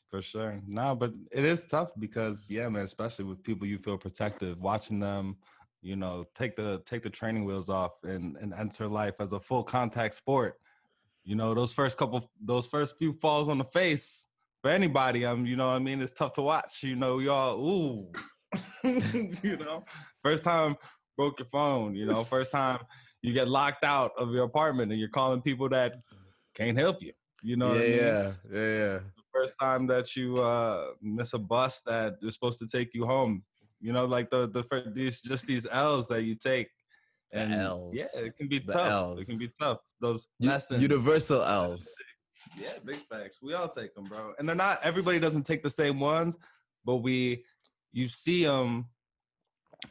For sure. No, but it is tough because yeah, man, especially with people you feel protective, watching them, take the training wheels off and enter life as a full contact sport. Those first few falls on the face for anybody, what I mean, it's tough to watch. We all ooh, first time broke your phone, first time you get locked out of your apartment and you're calling people that can't help you. You know what I Yeah, mean? yeah, yeah, yeah. The first time that you miss a bus that is supposed to take you home. Like these L's that you take, The and yeah, L's. it can be The tough. It can L's. be tough. Those lessons. Universal L's. Yeah, big facts. We all take them, bro. And they're not. Everybody doesn't take the same ones, but you see them,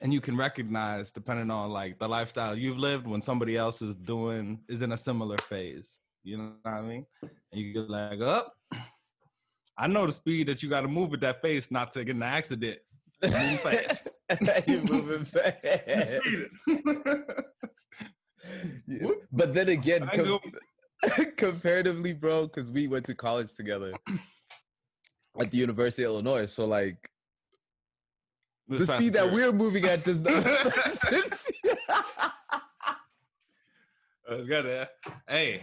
and you can recognize depending on like the lifestyle you've lived when somebody else is in a similar phase. You know what I mean? And you get like, up. I know the speed that you got to move with that face not to get in an accident. You're moving fast. You moving fast. Yeah. But then again, comparatively, bro, because we went to college together at the University of Illinois. So, like, the speed that we're moving at does not. Hey,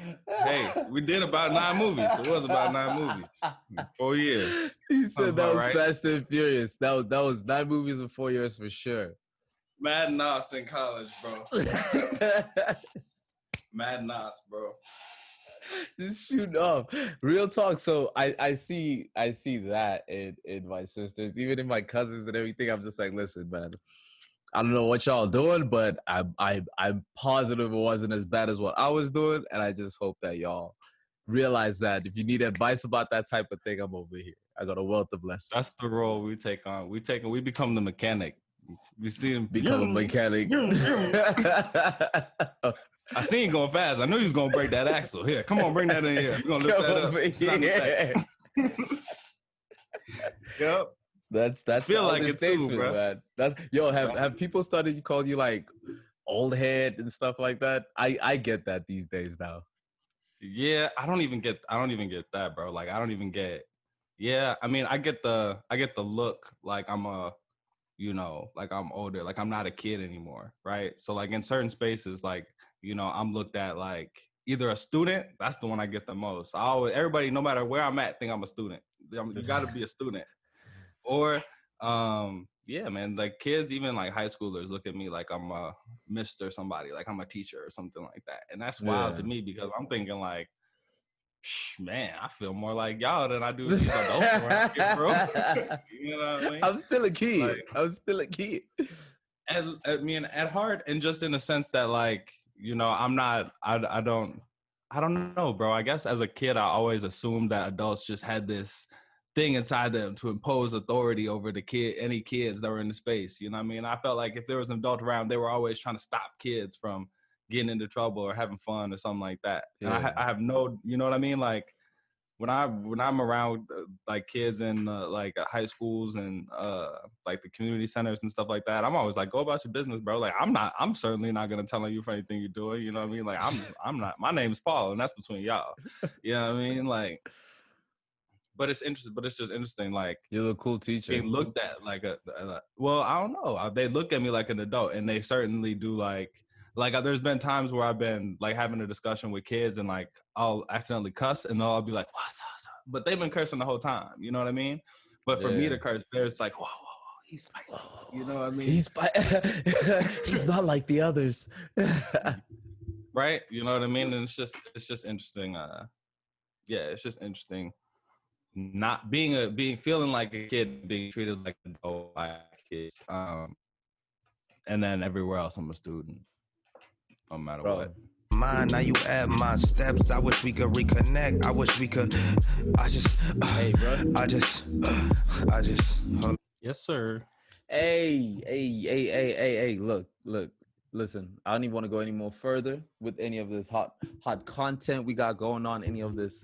we did about 9 movies. It was about 9 movies. 4 years. He said that was right. Fast and Furious. That was 9 movies in 4 years for sure. Mad Nos in college, bro. Mad Nos, bro. Just shooting off. Real talk. So I see that in my sisters, even in my cousins and everything. I'm just like, listen, man. I don't know what y'all doing, but I'm positive it wasn't as bad as what I was doing, and I just hope that y'all realize that if you need advice about that type of thing, I'm over here. I got a wealth of lessons. That's the role we take on. We become the mechanic. We see him become a mechanic. I seen him going fast. I knew he was gonna break that axle. Here, come on, bring that in here. We're gonna lift that up. Yep. That's feel like it too, bro. Man. That's have people started calling you like old head and stuff like that? I get that these days now. Yeah, I don't even get that, bro. Like I don't even get. Yeah, I mean, I get the look like I'm like I'm older, like I'm not a kid anymore, right? So like in certain spaces, like I'm looked at like either a student. That's the one I get the most. Everybody, no matter where I'm at, think I'm a student. You got to be a student. Or yeah, man, like kids, even like high schoolers look at me like I'm a Mr. somebody, like I'm a teacher or something like that. And that's wild to me because I'm thinking like, man, I feel more like y'all than I do these adults around here, bro. You know what I mean? I'm still a kid. And I mean, at heart, and just in the sense that like, I'm not, I don't know, bro. I guess as a kid, I always assumed that adults just had this thing inside them to impose authority over any kids that were in the space. You know what I mean? I felt like if there was an adult around, they were always trying to stop kids from getting into trouble or having fun or something like that. Yeah. And I have no, you know what I mean? Like when I'm around like kids in like high schools and like the community centers and stuff like that, I'm always like, go about your business, bro. Like I'm certainly not gonna tell you for anything you're doing. You know what I mean? Like I'm not. My name's Paul, and that's between y'all. You know what I mean? Like. But it's interesting. But it's just interesting. Like you're a cool teacher. Being looked at like well, I don't know. They look at me like an adult, and they certainly do. Like there's been times where I've been like having a discussion with kids, and like I'll accidentally cuss, and they'll all be like, "What's up?" But they've been cursing the whole time. You know what I mean? But for me to curse, there's like, whoa, he's spicy. You know what I mean? He's not like the others. Right? You know what I mean? And it's just interesting. Yeah, it's just interesting. Not feeling like a kid, being treated like an adult by kids, and then everywhere else I'm a student, no matter what. Mine, now you add my steps. I wish we could reconnect. I wish we could. Hey, bro. I just. Yes, sir. Hey. Look. Listen, I don't even want to go any more further with any of this hot content we got going on. Any of this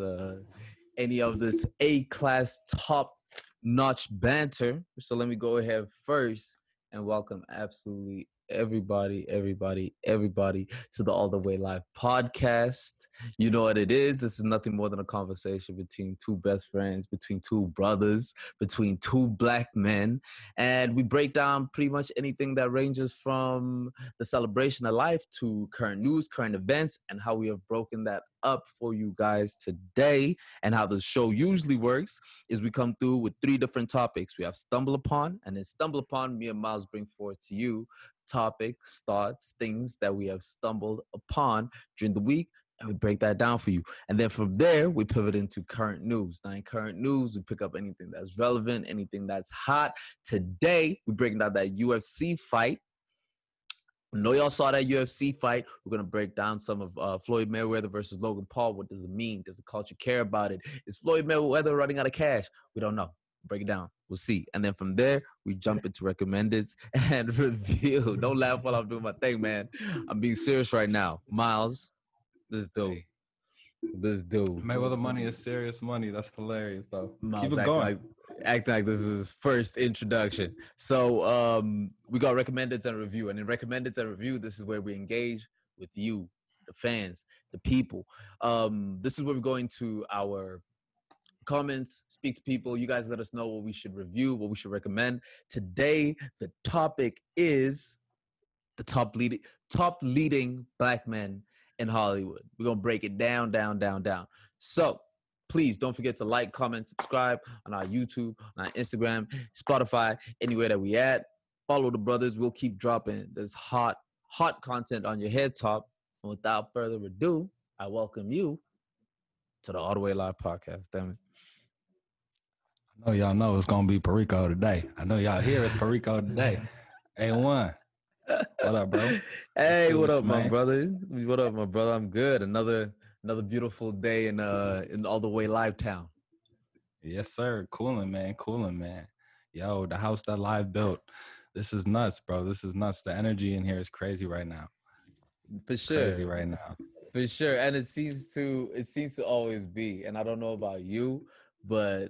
A-class top-notch banter. So let me go ahead first and welcome absolutely everybody to the All the Way Live podcast. You know what it is. This is nothing more than a conversation between two best friends, between two brothers, between two black men. And we break down pretty much anything that ranges from the celebration of life to current news, current events, and how we have broken that up for you guys today. And how the show usually works is we come through with three different topics. We have Stumble Upon, and then Stumble Upon, me and Miles bring forth to you topics, thoughts, things that we have stumbled upon during the week, and we break that down for you. And then from there, we pivot into current news. Now, in current news, we pick up anything that's relevant, anything that's hot. Today, we're breaking down that UFC fight. I know y'all saw that UFC fight. We're going to break down some of Floyd Mayweather versus Logan Paul. What does it mean? Does the culture care about it? Is Floyd Mayweather running out of cash? We don't know. Break it down. We'll see. And then from there, we jump into recommendeds and review. Don't laugh while I'm doing my thing, man. I'm being serious right now. Miles, this dude. Mayweather money is serious money. That's hilarious, though. Miles Keep it going. acting like this is his first introduction. So we got recommendeds and review. And in recommendeds and review, this is where we engage with you, the fans, the people. This is where we're going to our comments, speak to people. You guys let us know what we should review, what we should recommend. Today, the topic is the top leading black men in Hollywood. We're going to break it down. So please don't forget to like, comment, subscribe on our YouTube, on our Instagram, Spotify, anywhere that we at. Follow the brothers. We'll keep dropping this hot content on your head top. And without further ado, I welcome you to the All the Way Live podcast. Damn it. I know y'all know it's going to be Perico today. I know y'all hear it's Perico today. A1. What up, bro? Hey, what up, man? my brother? What up, my brother? I'm good. Another beautiful day in All the Way Live town. Yes, sir. Cooling, man. Yo, the house that Live built. This is nuts, bro. This is nuts. The energy in here is crazy right now. For sure. Crazy right now. For sure. And it seems to always be. And I don't know about you, but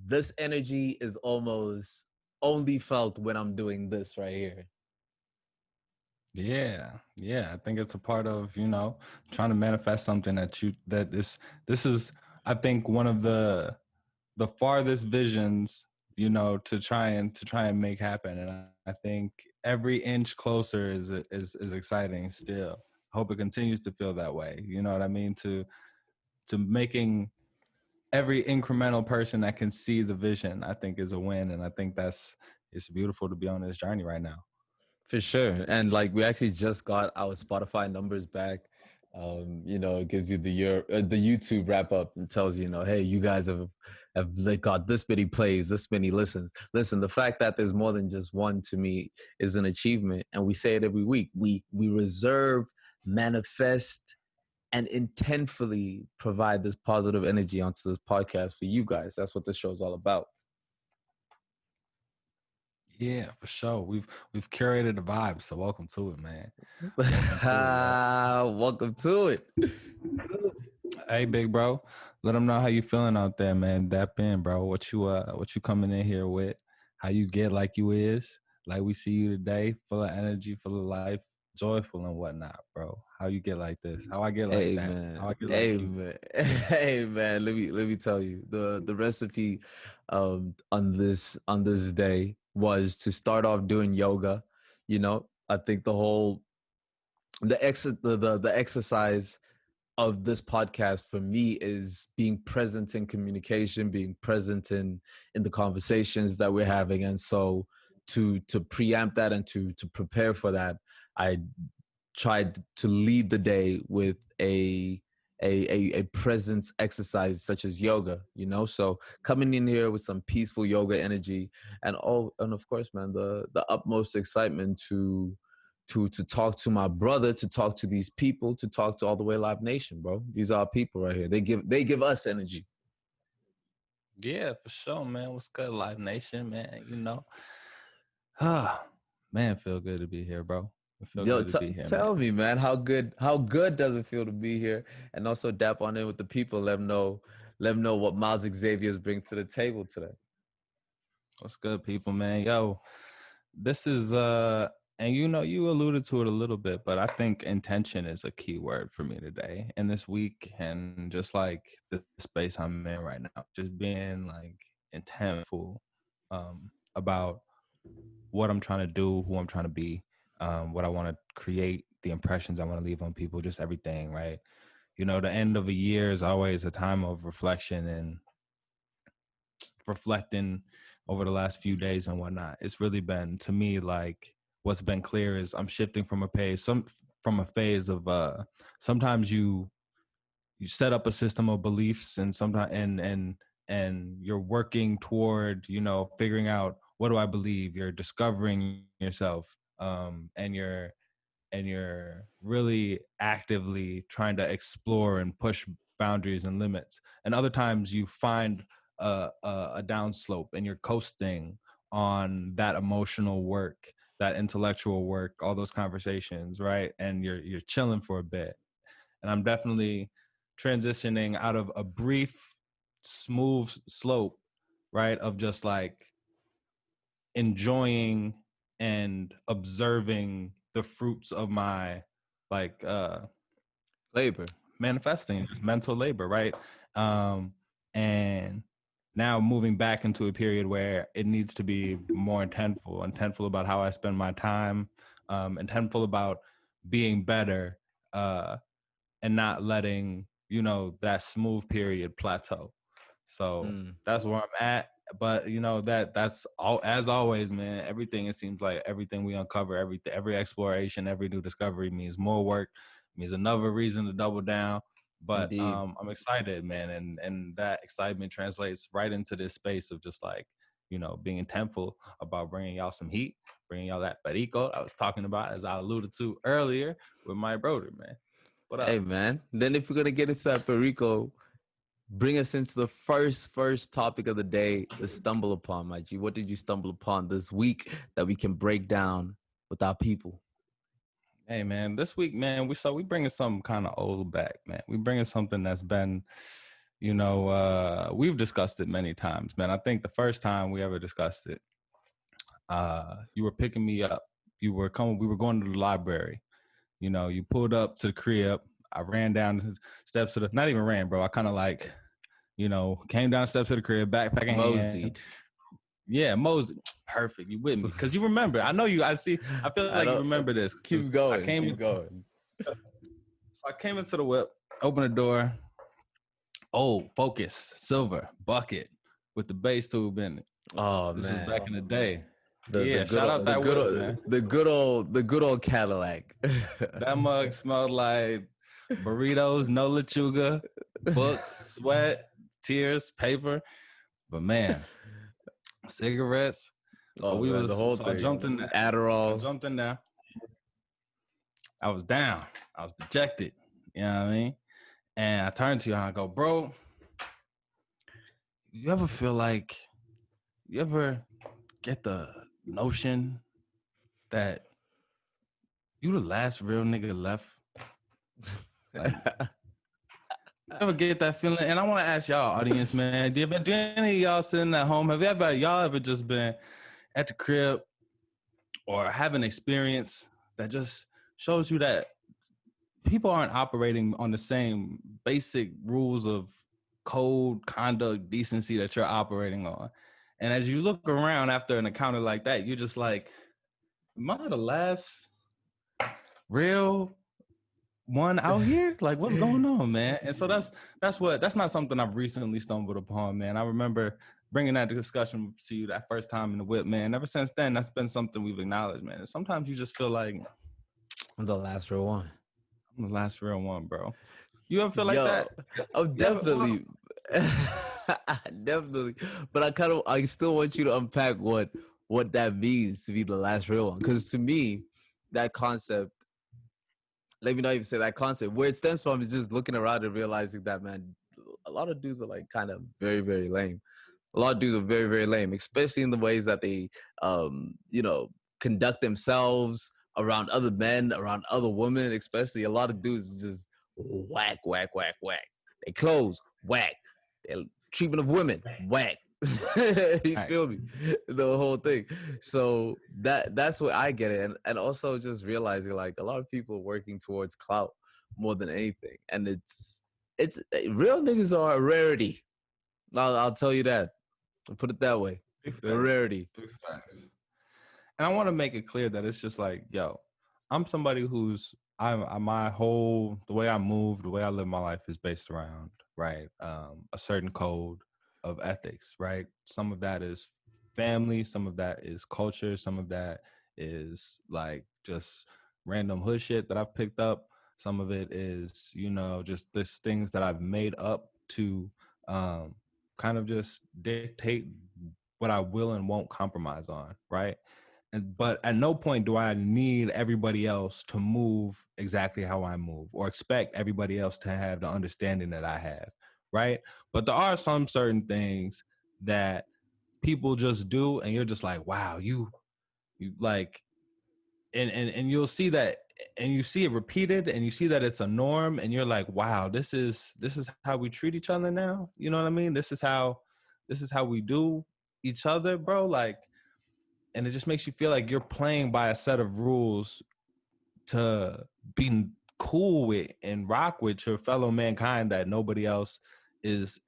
this energy is almost only felt when I'm doing this right here. Yeah. I think it's a part of, trying to manifest something this is, I think, one of the farthest visions, to try and make happen. And I think every inch closer is exciting still. I hope it continues to feel that way. You know what I mean? To making every incremental person that can see the vision, I think, is a win. And I think it's beautiful to be on this journey right now. For sure. And like we actually just got our Spotify numbers back. It gives you the YouTube wrap up and tells you, hey, you guys have got this many plays, this many listens. Listen, the fact that there's more than just one, to me, is an achievement. And we say it every week. We reserve, manifest, and intentfully provide this positive energy onto this podcast for you guys. That's what this show's all about. Yeah, for sure. We've curated the vibe, so welcome to it, man. Welcome to it. Hey, big bro, let them know how you feeling out there, man. Dap in, bro. What you coming in here with? How you get like you is? Like we see you today, full of energy, full of life, joyful and whatnot, bro. How you get like this? How I get like that? Man. How I get like man. Hey man, let me tell you the recipe on this day was to start off doing yoga. I think the exercise of this podcast for me is being present in communication, being present in the conversations that we're having. And so to preempt that and to prepare for that, I tried to lead the day with a presence exercise such as yoga, so coming in here with some peaceful yoga energy and of course, man, the utmost excitement to talk to my brother, to talk to these people, to talk to All the Way Live Nation, bro. These are our people right here. They give us energy. Yeah, for sure, man. What's good, Live Nation, man? Man, feel good to be here, bro. Tell me, man, how good does it feel to be here? And also dap on in with the people. Let them know what Miles Xavier's bring to the table today. What's good, people, man? Yo, this is And you know, you alluded to it a little bit, but I think intention is a key word for me today and this week, and just like the space I'm in right now, just being like intentful about what I'm trying to do, who I'm trying to be, what I want to create, the impressions I want to leave on people, just everything, right? You know, the end of a year is always a time of reflection and reflecting over the last few days and whatnot. It's really been, to me, like what's been clear is I'm shifting from a phase of sometimes you set up a system of beliefs, and sometimes and you're working toward, you know, figuring out, what do I believe? You're discovering yourself, and you're really actively trying to explore and push boundaries and limits. And other times you find a downslope and you're coasting on that emotional work, that intellectual work, all those conversations, right? And you're chilling for a bit. And I'm definitely transitioning out of a brief, smooth slope, right, of just like enjoying and observing the fruits of my like Labor. manifesting, just mental labor, right? And now moving back into a period where it needs to be more intentful about how I spend my time, intentful about being better, and not letting, you know, that smooth period plateau. So Mm. that's where I'm at. But you know, that's all, as always, man. Everything, it seems like everything we uncover, every exploration, every new discovery means more work, means another reason to double down. But Indeed. I'm excited, man, and that excitement translates right into this space of just like, you know, being intentful about bringing y'all some heat, bringing y'all that perico I was talking about, as I alluded to earlier with my brother, man. What Hey, up? man. Then if we're gonna get into that Perico, bring us into the first topic of the day, the stumble upon, my G. What did you stumble upon this week that we can break down with our people? Hey man, this week, man, we bringing something kind of old back, man. We bringing something that's been, you know, we've discussed it many times, man. I think the first time we ever discussed it, you were picking me up. We were going to the library. You know, you pulled up to the crib. I ran down the steps not even ran, bro. I kind of like, you know, came down the steps of the crib, backpack in hand. Moseyed. Yeah, Moses, perfect. You with me? Because you remember. I know you. I see. I feel I like you don't remember this. 'Cause keep going, Keep going. So I came into the whip, opened the door. Oh, Focus, silver, bucket with the base tube in it. Oh This was man. back in the day. The Yeah, good shout out old that whip, man. the good old Cadillac. That mug smelled like burritos, no lechuga, books, sweat, tears, paper. But man, cigarettes. But Oh we man, the was whole so I thing. jumped in there. I Adderall. jumped in there. I was down. I was dejected. You know what I mean? And I turned to you and I go, bro, you ever feel like you ever get the notion that you the last real nigga left? Like, you ever get that feeling? And I want to ask y'all, audience, man, do any of y'all sitting at home, have y'all ever just been at the crib or have an experience that just shows you that people aren't operating on the same basic rules of code, conduct, decency that you're operating on? And as you look around after an encounter like that, you're just like, am I the last real one out here? Like, what's going on, man? And so that's not something I've recently stumbled upon, man. I remember bringing that discussion to you that first time in the whip, man. Ever since then, that's been something we've acknowledged, man. And sometimes you just feel like I'm the last real one. I'm the last real one, bro. You ever feel like Yo, that? I'm You ever, definitely definitely. But I still want you to unpack what that means to be the last real one. Because to me, that concept, let me not even say that concept, where it stems from is just looking around and realizing that, man, a lot of dudes are like kind of very, very lame. A lot of dudes are very, very lame, especially in the ways that they you know, conduct themselves around other men, around other women, especially. A lot of dudes is just whack, whack, whack, whack. They clothes, whack. Their treatment of women, whack. You Right. feel me? The whole thing. So that's what I get it, and also just realizing like a lot of people working towards clout more than anything, and it's real niggas are a rarity. I'll tell you that. I'll put it that way. Big They're a facts. rarity. Big facts. And I want to make it clear that it's just like, yo, I'm somebody who's my whole the way I move, the way I live my life is based around right a certain code of ethics, right? Some of that is family, some of that is culture, some of that is like just random hood shit that I've picked up. Some of it is, just this things that I've made up to um, kind of just dictate what I will and won't compromise on, right? But at no point do I need everybody else to move exactly how I move or expect everybody else to have the understanding that I have, right? But there are some certain things that people just do and you're just like, wow, you like, and you'll see that, and you see it repeated and you see that it's a norm and you're like, wow, this is how we treat each other now. You know what I mean? This is how we do each other, bro. Like, and it just makes you feel like you're playing by a set of rules to be cool with and rock with your fellow mankind that nobody else is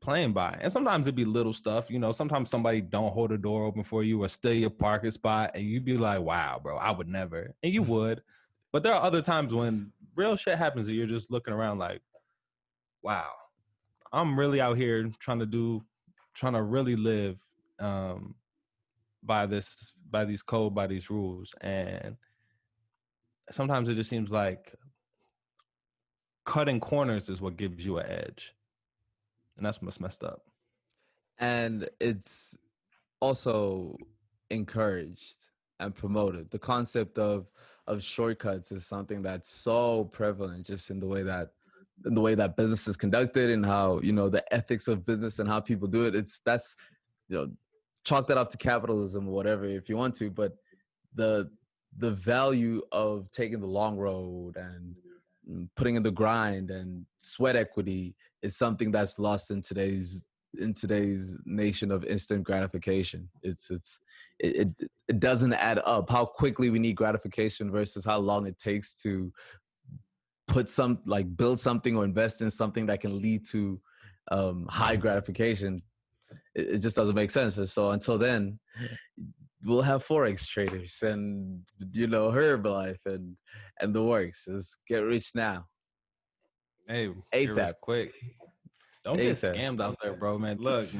playing by. And sometimes it'd be little stuff, sometimes somebody don't hold the door open for you or steal your parking spot and you'd be like, wow, bro, I would never. And you would. But there are other times when real shit happens and you're just looking around like, wow, I'm really out here trying to really live by these rules. And sometimes it just seems like cutting corners is what gives you an edge. And that's what's messed up. And it's also encouraged and promoted. The concept of shortcuts is something that's so prevalent just in the way that business is conducted and how, the ethics of business and how people do it. That's chalk that up to capitalism or whatever if you want to, but the value of taking the long road and putting in the grind and sweat equity is something that's lost in today's nation of instant gratification. It doesn't add up how quickly we need gratification versus how long it takes to build something or invest in something that can lead to high gratification. It just doesn't make sense. And so until then, we'll have Forex traders and Herbalife and the works. Just get rich now. Hey, ASAP. Quick. Don't get ASAP. scammed out there, bro, man. Look,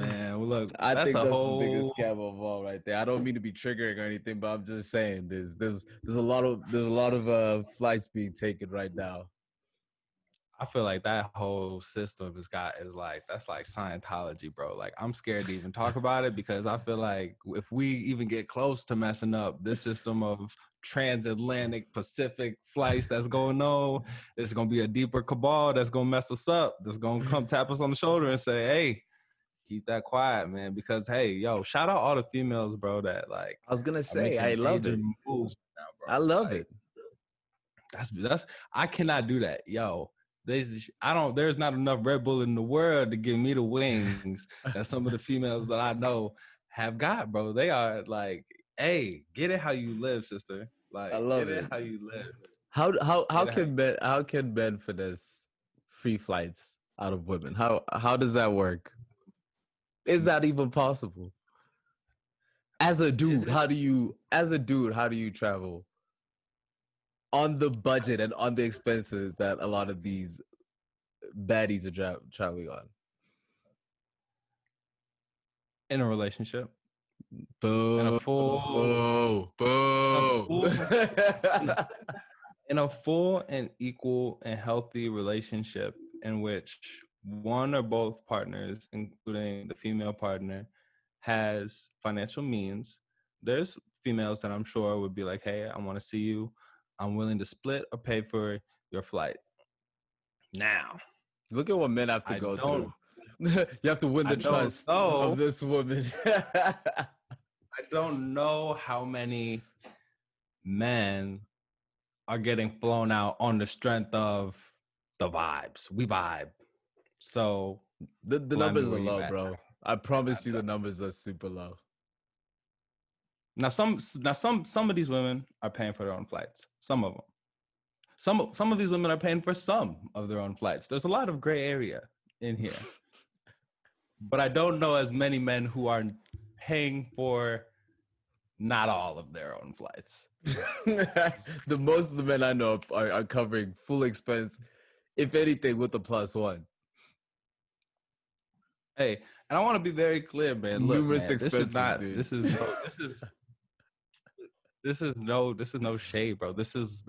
I that's think a that's whole the biggest scam of all right there. I don't mean to be triggering or anything, but I'm just saying there's a lot of flights being taken right now. I feel like that whole system that's like Scientology, bro. Like, I'm scared to even talk about it because I feel like if we even get close to messing up this system of transatlantic Pacific flights that's going on, there's going to be a deeper cabal that's going to mess us up. That's going to come tap us on the shoulder and say, hey, keep that quiet, man. Because, hey, yo, shout out all the females, bro, that like I was gonna are say making I love major it. moves now, bro. I love Like, it. That's I cannot do that, yo. There's not enough Red Bull in the world to give me the wings that some of the females that I know have got, bro. They are like, hey, get it how you live, sister. Like, I love get it it. how you live. How Get it how can men finesse free flights out of women? How does that work? Is that even possible? As a dude, how do you travel on the budget and on the expenses that a lot of these baddies are traveling on? in a relationship, in a Boo! full, Boo! in a full and equal and healthy relationship in which one or both partners, including the female partner, has financial means. There's females that I'm sure would be like, hey, I want to see you. I'm willing to split or pay for your flight. Now, Look at what men have to I go don't, through. You have to win the I don't trust know. of this woman. I don't know how many men are getting flown out on the strength of the vibes. We vibe. So, the Lami, numbers where are you low, at? bro. I promise you the numbers are super low. Now some of these women are paying for their own flights. Some of them. Some of these women are paying for some of their own flights. There's a lot of gray area in here. But I don't know as many men who are paying for not all of their own flights. The most of the men I know are covering full expense, if anything, with the +1. Hey, and I want to be very clear, man. Look, Numerous man, this is expenses, not. dude. This is no shade, bro. This is.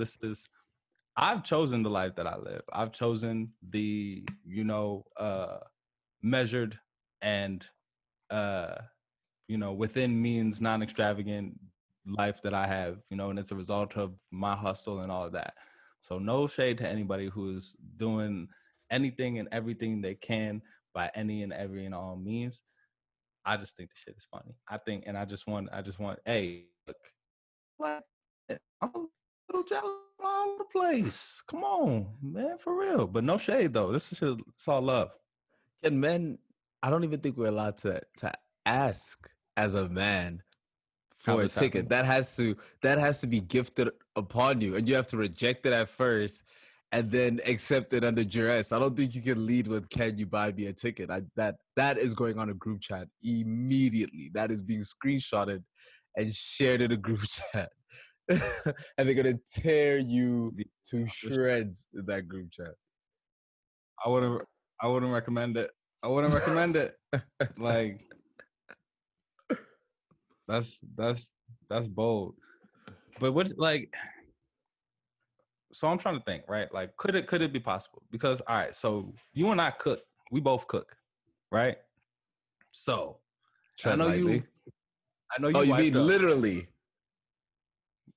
I've chosen the life that I live. I've chosen the measured and within means, non-extravagant life that I have. And it's a result of my hustle and all of that. So no shade to anybody who is doing anything and everything they can by any and every and all means. I just think the shit is funny. I just want, hey, look, like, I'm a little jealous all over the place. Come on, man, for real. But no shade though. It's all love. Can men? I don't even think we're allowed to ask as a man How for a this ticket. happens. That has to be gifted upon you, and you have to reject it at first, and then accept it under duress. I don't think you can lead with "Can you buy me a ticket?" That is going on a group chat immediately. That is being screenshotted and shared in a group chat, and they're gonna tear you to shreds in that group chat. I wouldn't recommend it. I wouldn't recommend it. Like that's bold. But what's like, so I'm trying to think, right? Like, could it be possible? Because all right, so you and I cook. We both cook, right? So Tread lightly. I know you. Oh, you wiped mean up. literally?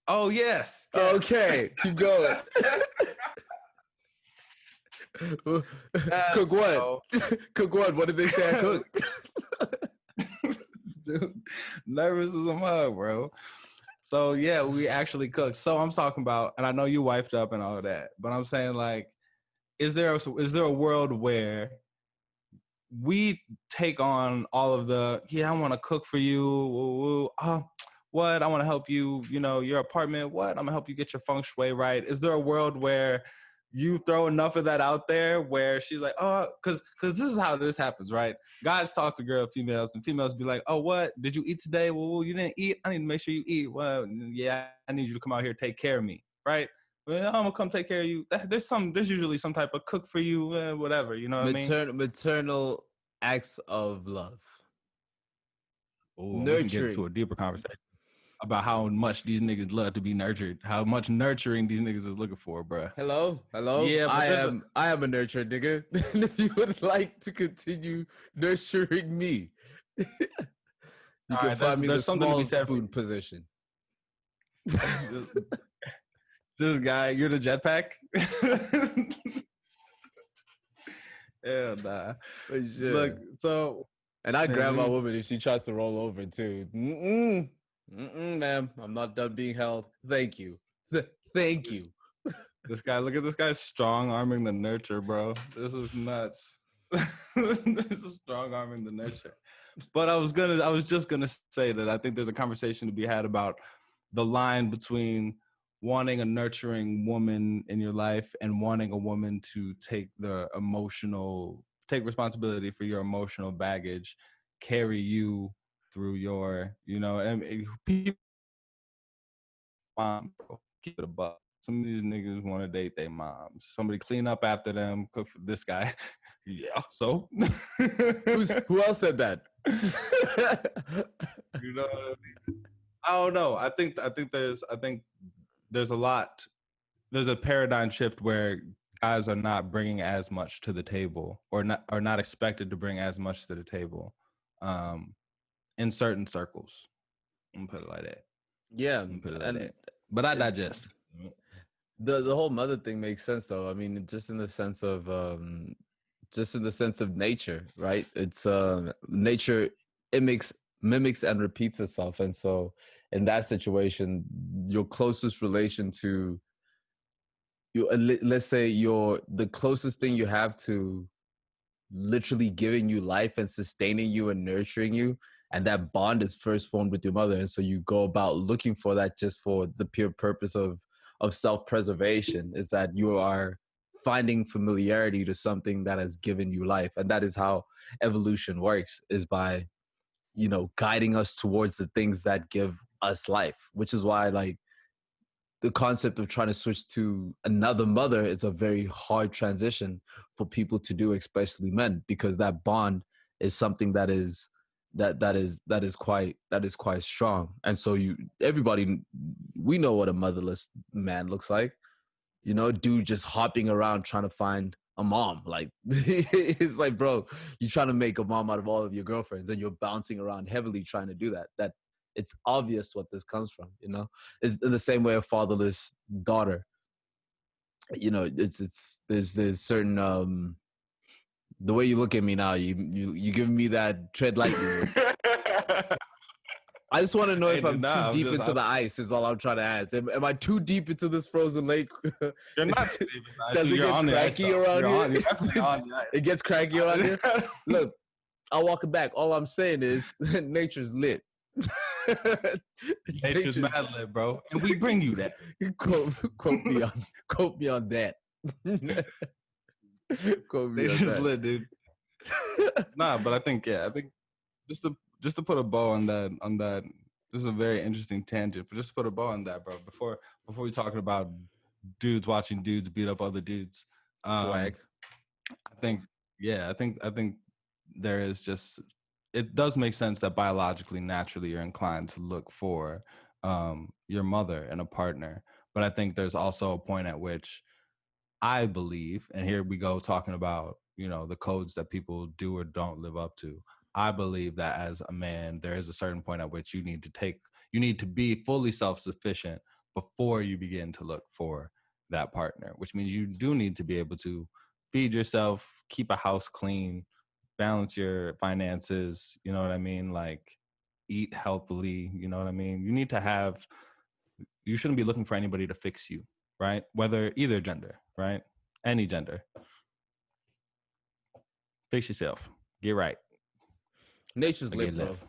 Oh yes. Okay, keep going. Cook what? Cook what? What did they say I cook? Dude, nervous as a mug, bro. So yeah, we actually cook. So I'm talking about, and I know you wifed up and all of that, but I'm saying, like, is there a world where we take on all of the, I want to cook for you, what, I want to help you, your apartment, what, I'm gonna help you get your feng shui right. Is there a world where you throw enough of that out there where she's like, oh, because this is how this happens, right? Guys talk to females, and females be like, oh, what, did you eat today? Well, you didn't eat. I need to make sure you eat. Well, yeah, I need you to come out here, take care of me, right? Well, I'm gonna come take care of you. There's usually some type of cook for you, whatever, you know what I mean? Maternal acts of love. Ooh, we can get into a deeper conversation about how much these niggas love to be nurtured, how much nurturing these niggas is looking for, bro. Hello. Yeah, I am a nurturer, nigga. And if you would like to continue nurturing me, you can find me the small spoon position. This guy, you're the jetpack. Hell nah. Sure. Look, so, and I grab my woman if she tries to roll over too. Ma'am, I'm not done being held. Thank you. Thank you. This guy, look at this guy strong arming the nurture, bro. This is nuts. This is strong arming the nurture. But I was just gonna say that I think there's a conversation to be had about the line between wanting a nurturing woman in your life and wanting a woman to take responsibility for your emotional baggage, carry you through your, and people, mom, bro, keep it a buck. Some of these niggas want to date their moms. Somebody clean up after them, cook for this guy. Yeah, so who else said that? You know what I mean? I don't know. I think there's a lot. There's a paradigm shift where guys are not bringing as much to the table, or not expected to bring as much to the table, in certain circles. I'm gonna put it like that. Yeah, put it like that. But I digest. The whole mother thing makes sense, though. I mean, just in the sense of nature, right? It's nature. It mimics and repeats itself, and so in that situation, your closest relation to you, let's say the closest thing you have to literally giving you life and sustaining you and nurturing you, and that bond is first formed with your mother, and so you go about looking for that just for the pure purpose of self-preservation, is that you are finding familiarity to something that has given you life. And that is how evolution works, is by, you know, guiding us towards the things that give us life, which is why, like, the concept of trying to switch to another mother is a very hard transition for people to do, especially men, because that bond is something that is that is quite strong. And so you, everybody, we know what a motherless man looks like. You know, dude just hopping around trying to find a mom. Like, it's like, bro, you're trying to make a mom out of all of your girlfriends, and you're bouncing around heavily trying to do that. That it's obvious what this comes from. You know, it's in the same way a fatherless daughter. You know, it's there's certain the way you look at me now, you giving me that tread lightly look. I just want to know Hey, if dude, I'm too nah, deep into the ice. Is all I'm trying to ask. Am I too deep into this frozen lake? you're not too deep in the ice, Does dude. it You're get on the ice, cranky though. around here? You're definitely on the ice. It gets cranky around here. Look, I'll walk it back. All I'm saying is nature's lit. Nature's mad lit, bro, and we bring you that. Quote me on that. Quote me on Nature's that. lit, dude. Nah, but I think just to put a bow on that. This is a very interesting tangent, but just to put a bow on that, bro. Before we talking about dudes watching dudes beat up other dudes, Swag. I think, yeah, I think there is just, it does make sense that biologically, naturally, you're inclined to look for your mother and a partner. But I think there's also a point at which I believe, and here we go talking about, you know, the codes that people do or don't live up to. I believe that as a man, there is a certain point at which you need to be fully self-sufficient before you begin to look for that partner, which means you do need to be able to feed yourself, keep a house clean, balance your finances, you know what I mean? Like, eat healthily, you know what I mean? You shouldn't be looking for anybody to fix you, right? Whether either gender, right? Any gender. Fix yourself. Get right. Nature's Or lit, get bro. left.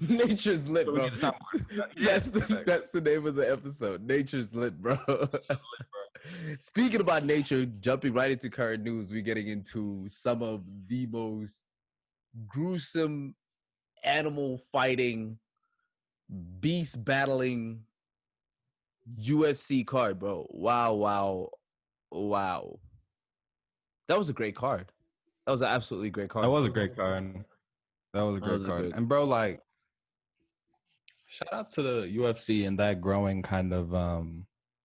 Nature's lit, We bro. need a soundboard. Yeah, That's the name of the episode. Nature's lit, bro. Speaking about nature, jumping right into current news, we're getting into some of the most gruesome animal fighting, beast battling UFC card, bro. Wow. That was a great card. That was an absolutely great card. That was a great card. And bro, like, shout out to the UFC and that growing kind of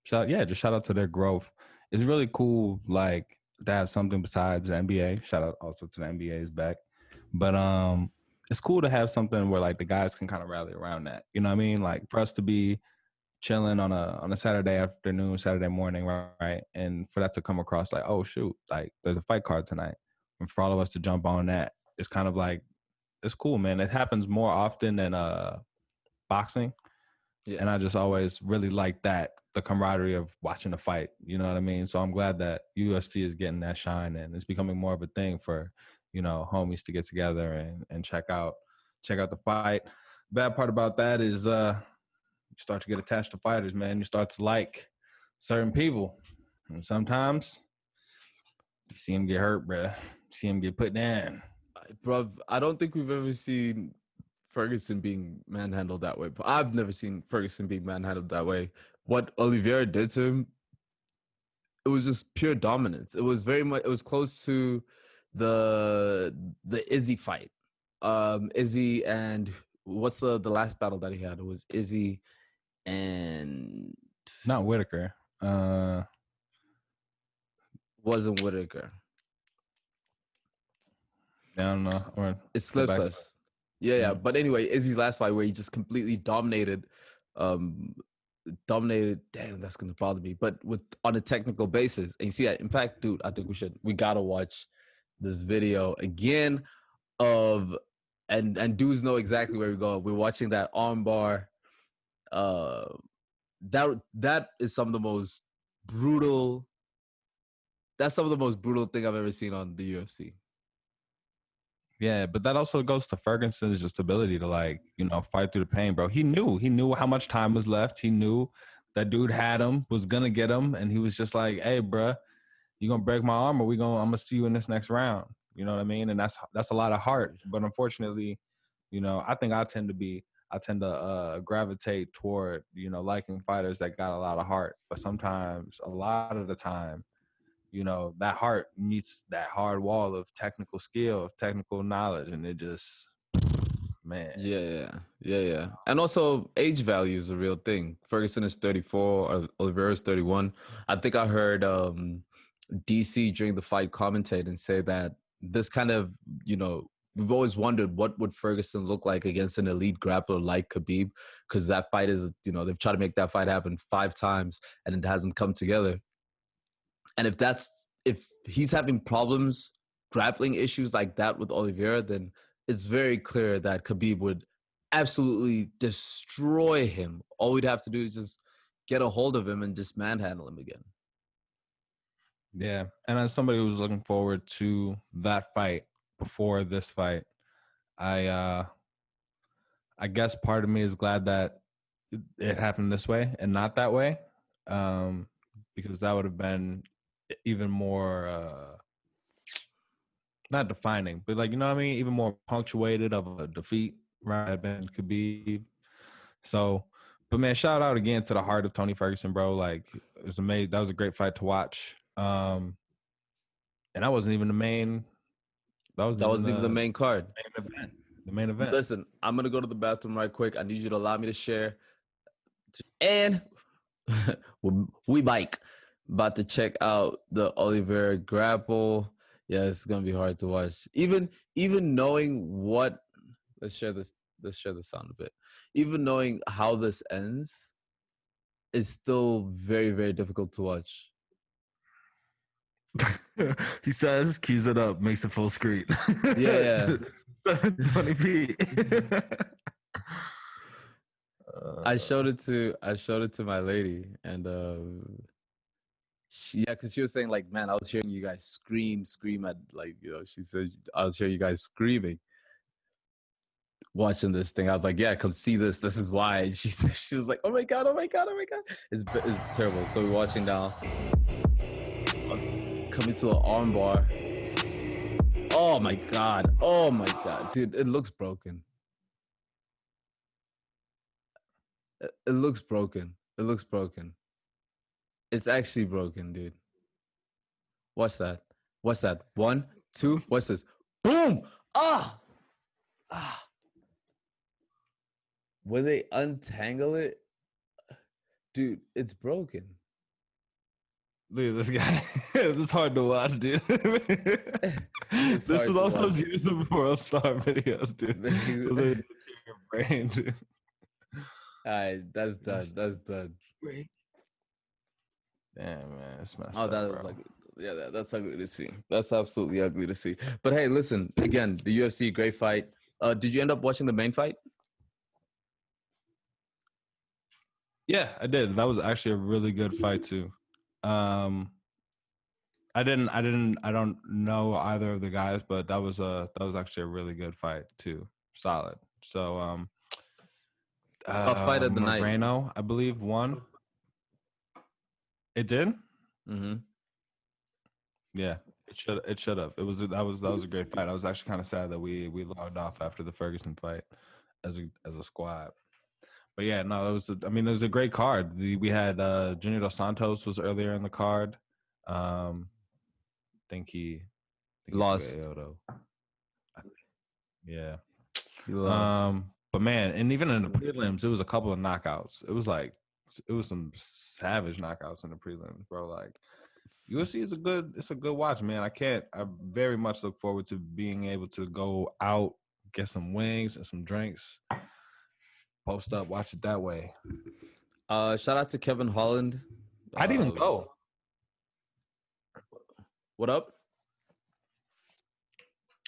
just shout out to their growth. It's really cool, like, to have something besides the NBA. Shout out also to the NBA is back. But it's cool to have something where, like, the guys can kind of rally around that. You know what I mean? Like, for us to be chilling on a Saturday afternoon, Saturday morning, right? And for that to come across like, oh shoot, like, there's a fight card tonight. And for all of us to jump on that, it's kind of like, it's cool, man. It happens more often than boxing. Yes. And I just always really like that, the camaraderie of watching a fight. You know what I mean? So I'm glad that UFC is getting that shine, and it's becoming more of a thing for, you know, homies to get together and check out the fight. Bad part about that is you start to get attached to fighters, man. You start to like certain people. And sometimes you see them get hurt, bruh. You see them get put down. Bruv, I don't think we've ever seen Ferguson being manhandled that way. I've never seen Ferguson being manhandled that way. What Oliveira did to him, it was just pure dominance. It was very much, it was close to the Izzy fight. Izzy and what's the last battle that he had? It was Izzy and Not Whitaker. wasn't Whitaker. I don't know. It slips us. Yeah. Yeah. But anyway, Izzy's last fight where he just completely dominated. Damn, that's gonna bother me. But on a technical basis, and you see that. In fact, dude, I think we gotta watch this video again of and dudes know exactly where we go. We're watching that armbar. That is some of the most brutal. That's some of the most brutal thing I've ever seen on the UFC. Yeah, but that also goes to Ferguson's just ability to like, fight through the pain, bro. He knew how much time was left. He knew that dude had him, was gonna get him, and he was just like, "Hey, bruh, you gonna break my arm, or I'm gonna see you in this next round." You know what I mean? And that's a lot of heart. But unfortunately, I think I tend to gravitate toward liking fighters that got a lot of heart. But sometimes, a lot of the time, that heart meets that hard wall of technical skill, of technical knowledge, and it just, man. Yeah. And also, age value is a real thing. Ferguson is 34, Oliveira is 31. I think I heard DC during the fight commentate and say that this kind of, we've always wondered what would Ferguson look like against an elite grappler like Khabib, because that fight is, they've tried to make that fight happen 5 times and it hasn't come together. And if he's having problems, grappling issues like that with Oliveira, then it's very clear that Khabib would absolutely destroy him. All we'd have to do is just get a hold of him and just manhandle him again. Yeah. And as somebody who was looking forward to that fight before this fight, I guess part of me is glad that it happened this way and not that way, because that would have been even more not defining, but like, you know what I mean, even more punctuated of a defeat, right? Ben Khabib. So, but man, shout out again to the heart of Tony Ferguson, bro. Like, it was amazing. That was a great fight to watch. And that wasn't even the main. That wasn't even the main card. The main event. Listen, I'm gonna go to the bathroom right quick. I need you to allow me to share. And we bike. About to check out the Oliveira grapple. Yeah, it's gonna be hard to watch. Even knowing what, let's share the sound a bit. Even knowing how this ends is still very, very difficult to watch. He says, cues it up, makes it full screen. Yeah. 720p. I showed it to my lady, and because she was saying like, man, I was hearing you guys scream at, like, she said I was hearing you guys screaming watching this thing. I was like, yeah, come see this. This is why. And she was like, oh my god. It's terrible. So we're watching now. Coming to the armbar. Oh my god, dude, it looks broken. It looks broken. It's actually broken, dude. What's that? 1, 2. What's this? Boom! Ah! When they untangle it, dude, it's broken. Dude, this guy, it's hard to watch, dude. This is all those years of World Star videos, dude. So they to your brain, dude. All right, that's done. Damn, man, it's messed up. That was that's ugly to see. That's absolutely ugly to see. But hey, listen, again, the UFC, great fight. Did you end up watching the main fight? Yeah, I did. That was actually a really good fight too. I don't know either of the guys, but that was actually a really good fight too. Solid. So fight of the night. Moreno, I believe, won. It did? Mm-hmm. Yeah, it should have. That was a great fight. I was actually kind of sad that we logged off after the Ferguson fight as a squad. But yeah, no, it was a great card. We had Junior Dos Santos was earlier in the card. I think he lost. Yeah. He lost. But man, and even in the prelims, it was a couple of knockouts. It was some savage knockouts in the prelims, bro. Like, UFC is a good watch, man. I very much look forward to being able to go out, get some wings and some drinks, post up, watch it that way. Shout out to Kevin Holland. I didn't even go. What up?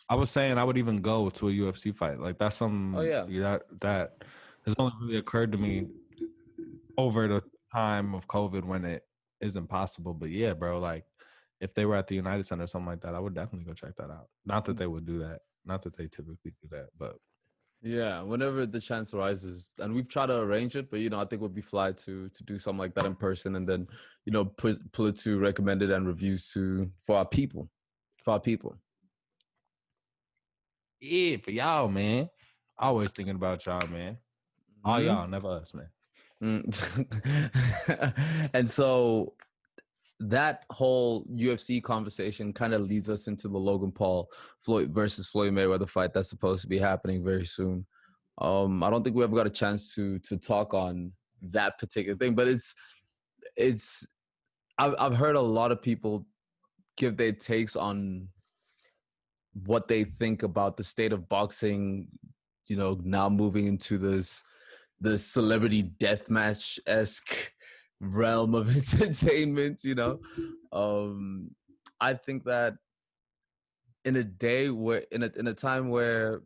I was saying I would even go to a UFC fight. Like, that's something that has only really occurred to me over the time of COVID when it isn't possible. But yeah, bro, like, if they were at the United Center or something like that, I would definitely go check that out. Not that they would do that. Not that they typically do that, but Yeah, whenever the chance arises, and we've tried to arrange it, but I think it would be fly to do something like that in person, and then pull it to recommended and reviews to for our people, for our people. yeah, for y'all, man. Always thinking about y'all, man. All Mhm. y'all, never us, man. And so that whole UFC conversation kind of leads us into the Logan Paul Floyd versus Floyd Mayweather fight that's supposed to be happening very soon. I don't think we ever got a chance to talk on that particular thing, but it's I've heard a lot of people give their takes on what they think about the state of boxing, now moving into the celebrity deathmatch esque realm of entertainment. I think that in a day where in a time where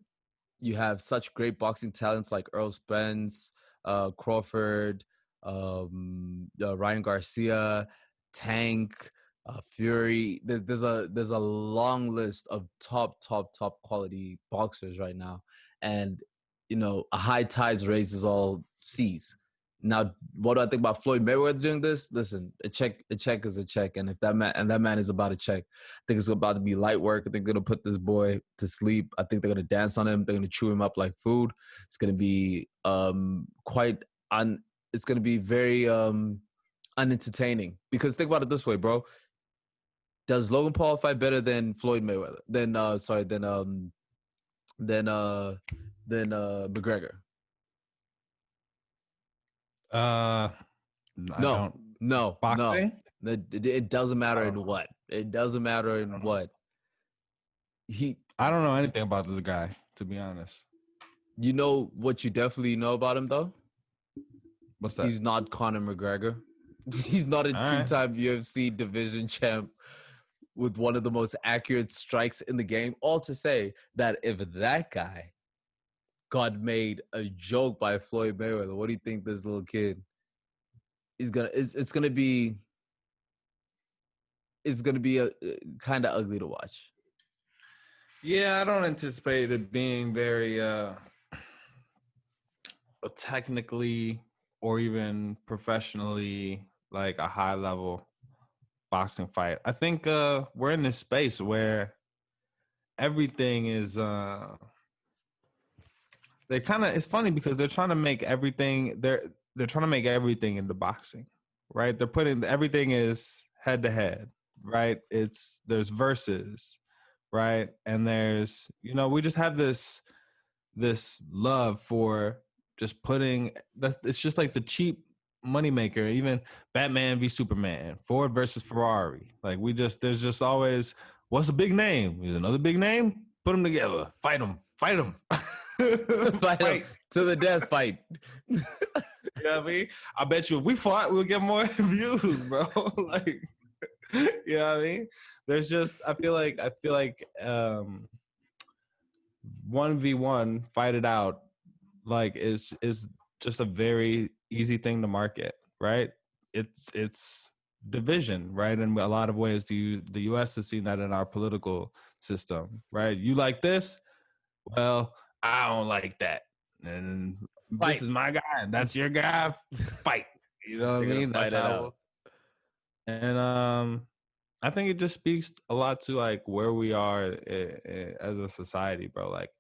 you have such great boxing talents like Earl Spence, Crawford, Ryan Garcia, Tank, Fury. There's a long list of top quality boxers right now, and a high tides raises all seas. Now, what do I think about Floyd Mayweather doing this? Listen, a check is a check, and if that man is about a check, I think it's about to be light work. I think they're gonna put this boy to sleep. I think they're gonna dance on him. They're gonna chew him up like food. It's gonna be It's gonna be very unentertaining, because think about it this way, bro. Does Logan Paul fight better than Floyd Mayweather? Than McGregor? I No, don't no. boxing. It doesn't matter I in don't know. what. It doesn't matter in know. what. I don't know anything about this guy, to be honest. You know what you definitely know about him, though? What's that? He's not Conor McGregor. He's not a All right. two-time UFC division champ with one of the most accurate strikes in the game. All to say that if that guy got made a joke by Floyd Mayweather, what do you think this little kid is gonna? It's gonna be. It's gonna be a kind of ugly to watch. Yeah, I don't anticipate it being very technically or even professionally like a high level boxing fight. I think we're in this space where everything is they kind of, it's funny because they're trying to make everything they're trying to make everything into boxing, right? They're putting everything is head to head, right? There's verses, right? And there's, we just have this love for just putting that. It's just like the cheap moneymaker. Even Batman v Superman, Ford versus Ferrari. Like there's just always, what's a big name? Is another big name? Put them together. Fight them. Fight them. Fight to the death. Fight. You know what I mean? I bet you if we fought, we'll get more views, bro. Like, you know what I mean? There's just, I feel like 1v1 fight it out like is just a very easy thing to market, right? It's division, right? In a lot of ways, the US has seen that in our political system, right? You like this? Well, I don't like that. And Fight. This is my guy, and that's your guy. Fight. You know what I mean? That's how. And I think it just speaks a lot to like where we are as a society, bro. Like,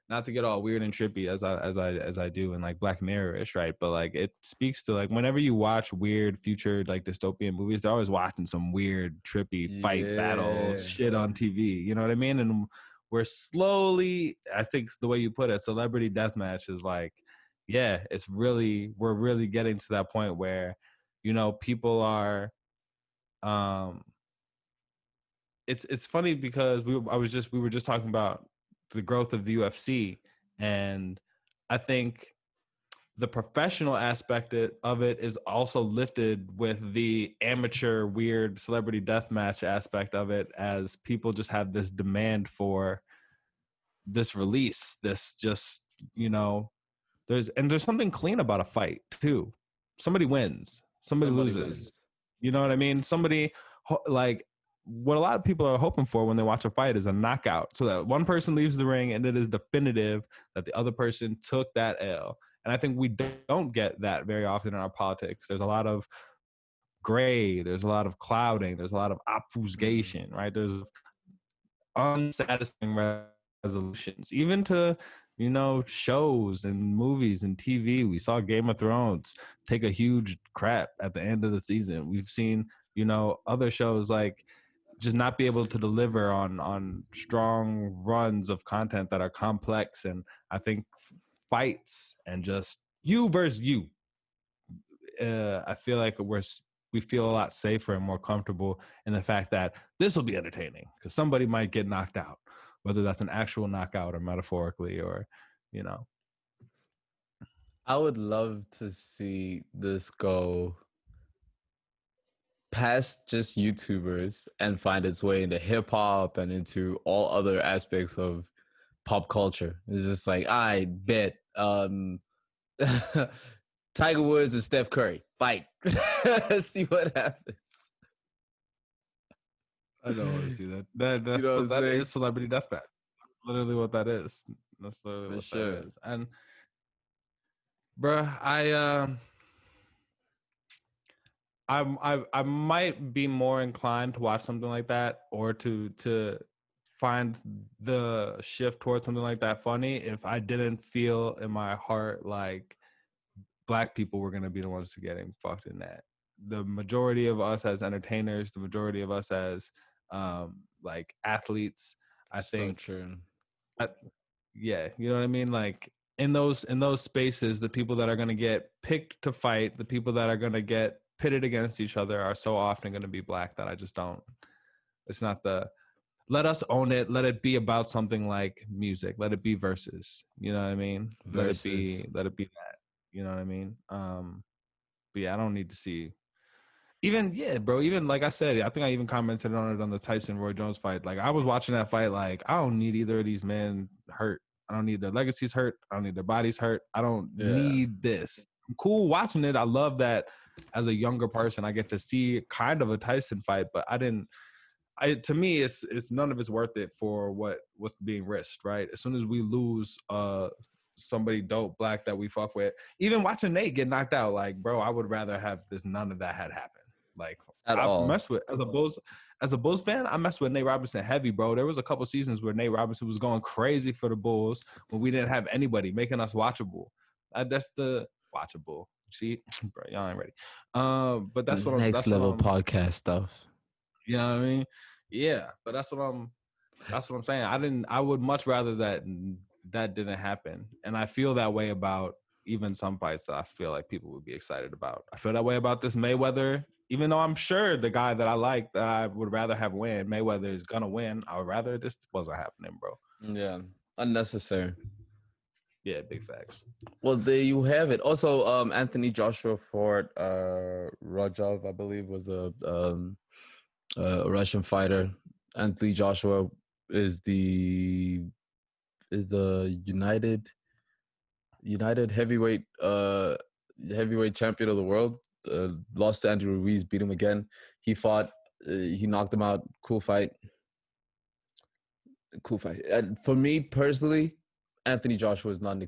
not to get all weird and trippy as I do in like Black Mirror-ish, right? But like it speaks to like whenever you watch weird future like dystopian movies, they're always watching some weird trippy fight battles shit on TV. You know what I mean? And we're slowly, I think the way you put it, celebrity deathmatch is like, yeah, we're really getting to that point where, people are it's funny because we were just talking about the growth of the UFC, and I think the professional aspect of it is also lifted with the amateur weird celebrity deathmatch aspect of it, as people just have this demand for this release, this just, there's something clean about a fight too. Somebody wins, somebody loses. You know what I mean? Somebody like what a lot of people are hoping for when they watch a fight is a knockout, so that one person leaves the ring and it is definitive that the other person took that L. And I think we don't get that very often in our politics. There's a lot of gray, there's a lot of clouding, there's a lot of obfuscation, right? There's unsatisfying resolutions, even to shows and movies and TV. We saw Game of Thrones take a huge crap at the end of the season. We've seen other shows like just not be able to deliver on strong runs of content that are complex. And I think fights and just you versus you, I feel like we feel a lot safer and more comfortable in the fact that this will be entertaining because somebody might get knocked out, whether that's an actual knockout or metaphorically, or I would love to see this go past just YouTubers and find its way into hip hop and into all other aspects of pop culture. It's just like, I bet Tiger Woods and Steph Curry fight. See what happens. I don't want to see that. That is celebrity deathmatch. That's literally what that is. That's literally what that is. And bruh, I might be more inclined to watch something like that, or to find the shift towards something like that funny if I didn't feel in my heart like Black people were going to be the ones getting fucked in that. The majority of us as entertainers, the majority of us as like athletes, I think. So true. Yeah, you know what I mean? Like in those spaces, the people that are going to get picked to fight, the people that are going to get pitted against each other are so often going to be Black that I just don't. It's not let us own it. Let it be about something like music. Let it be verses. You know what I mean? Versus. Let it be that. You know what I mean? But yeah, I don't need to see. Even like I said, I think I even commented on it on the Tyson Roy Jones fight. Like I was watching that fight, like I don't need either of these men hurt. I don't need their legacies hurt. I don't need their bodies hurt. I don't need this. I'm cool watching it. I love that as a younger person, I get to see kind of a Tyson fight, but to me, it's none of it's worth it for what's being risked, right? As soon as we lose somebody dope Black that we fuck with, even watching Nate get knocked out, like, bro, I would rather have none of that had happened. Like mess with as a Bulls fan, I messed with Nate Robinson heavy, bro. There was a couple seasons where Nate Robinson was going crazy for the Bulls when we didn't have anybody making us watchable. That's the watchable. See, bro, y'all ain't ready. But that's what next level podcast stuff. You know what I mean? Yeah, but that's what I'm saying. I would much rather that didn't happen. And I feel that way about even some fights that I feel like people would be excited about. I feel that way about this Mayweather, even though I'm sure the guy that I like that I would rather have win, Mayweather is gonna win. I would rather this wasn't happening, bro. Yeah, unnecessary. Yeah, big facts. Well, there you have it. Also, Anthony Joshua fought Rajov, I believe, was a Russian fighter. Anthony Joshua is the United heavyweight champion of the world. Lost to Andrew Ruiz, beat him again. He fought. He knocked him out. Cool fight. And for me personally, Anthony Joshua is not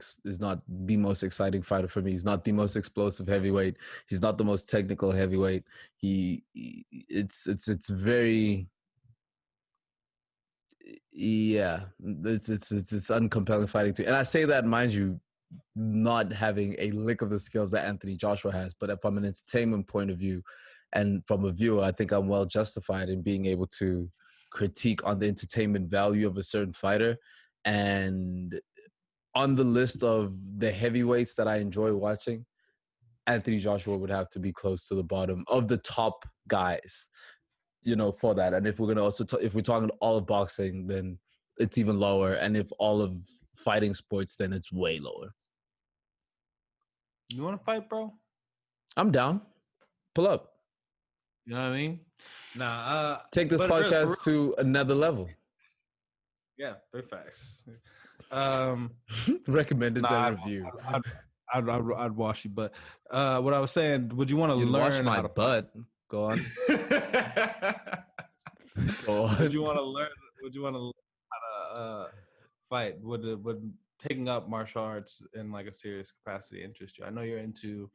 the most exciting fighter for me. He's not the most explosive heavyweight. He's not the most technical heavyweight. It's very, yeah, it's uncompelling fighting too. And I say that, mind you, not having a lick of the skills that Anthony Joshua has, but from an entertainment point of view and from a viewer, I think I'm well justified in being able to critique on the entertainment value of a certain fighter. And on the list of the heavyweights that I enjoy watching, Anthony Joshua would have to be close to the bottom of the top guys, for that. And if we're gonna also if we're talking all of boxing, then it's even lower. And if all of fighting sports, then it's way lower. You want to fight, bro? I'm down. Pull up. You know what I mean? Take this podcast to another level. Yeah, big facts. Recommended and review. I'd wash you, but what I was saying, would you want to learn wash my how to butt? Go on. Go Would you on. want to learn? Would you want to learn how to fight? Would taking up martial arts in like a serious capacity interest you? I know you're into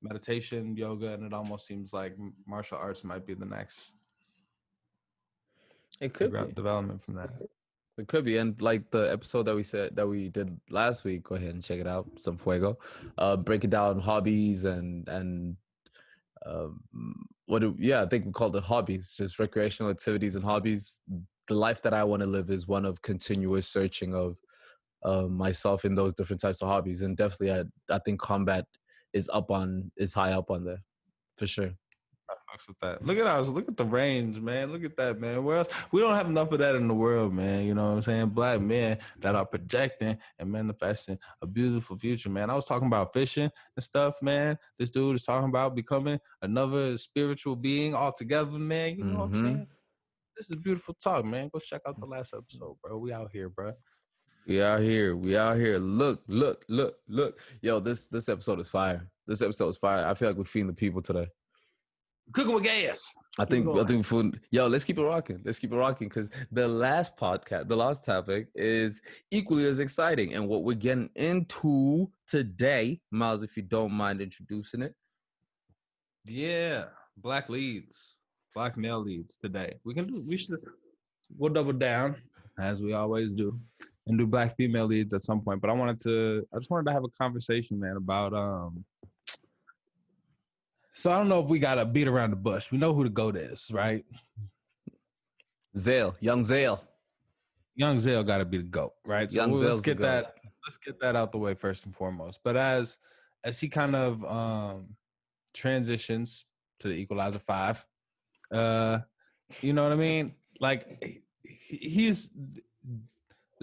meditation, yoga, and it almost seems like martial arts might be the next It could be. development from that. It could be. And like the episode that we said that we did last week, go ahead and check it out. Some fuego. Breaking down hobbies and um yeah, I think we called it hobbies, just recreational activities and hobbies. The life that I want to live is one of continuous searching of myself in those different types of hobbies. And definitely I think combat is high up on there for sure. Fucks with that. Look at us. Look at the range, man. Look at that, man. Where else? We don't have enough of that in the world, man. You know what I'm saying? Black men that are projecting and manifesting a beautiful future, man. I was talking about fishing and stuff, man. This dude is talking about becoming another spiritual being altogether, man. You know what I'm saying? This is beautiful talk, man. Go check out the last episode, bro. We out here, bro. We out here. We out here. Look. Yo, this episode is fire. This episode is fire. I feel like we're feeding the people today. Cooking with gas. I think food. Yo, let's keep it rocking. Let's keep it rocking because the last topic is equally as exciting. And what we're getting into today, Miles, if you don't mind introducing it. Yeah, black male leads today. We'll double down as we always do and do black female leads at some point. But I just wanted to have a conversation, man, about so I don't know if we gotta beat around the bush. We know who the GOAT is, right? Young Zale. Young Zale gotta be the GOAT, right? So let's get that out the way first and foremost. But as he kind of transitions to the Equalizer 5, you know what I mean? Like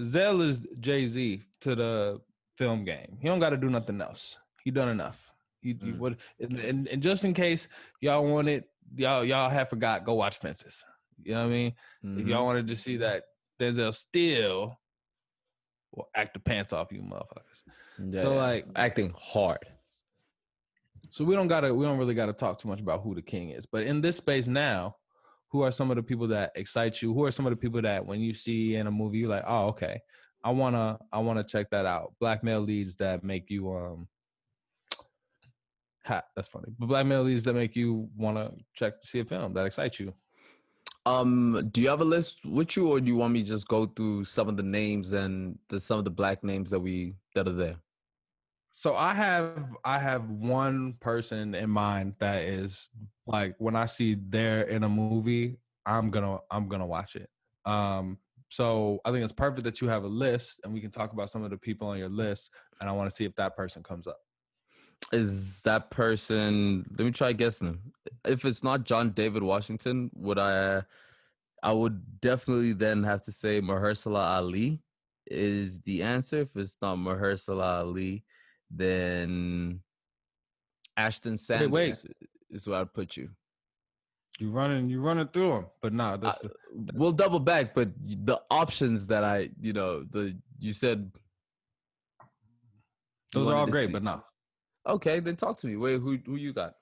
Zale is Jay-Z to the film game. He don't got to do nothing else. He done enough. He would, and just in case y'all wanted, y'all have forgot, go watch Fences. You know what I mean? If y'all wanted to see that, Denzel still will act the pants off you motherfuckers. Yeah, so like acting hard. So we don't really gotta talk too much about who the king is. But in this space now, who are some of the people that excite you? Who are some of the people that when you see in a movie, you're like, oh, okay, I wanna check that out. Black male leads that make you that's funny. But black male leads that make you wanna see a film that excites you. Do you have a list with you, or do you want me to just go through some of the names and some of the black names that are there? So I have one person in mind that is like when I see they're in a movie, I'm gonna watch it. So I think it's perfect that you have a list and we can talk about some of the people on your list, and I want to see if that person comes up. Is that person? Let me try guessing him. If it's not John David Washington, I would definitely then have to say Mahershala Ali is the answer. If it's not Mahershala Ali, then Ashton Sanders is where I'd put you. You running through them, but nah, we'll double back. But the options that you said, those are all great, but no. Okay, then talk to me. Wait, who you got?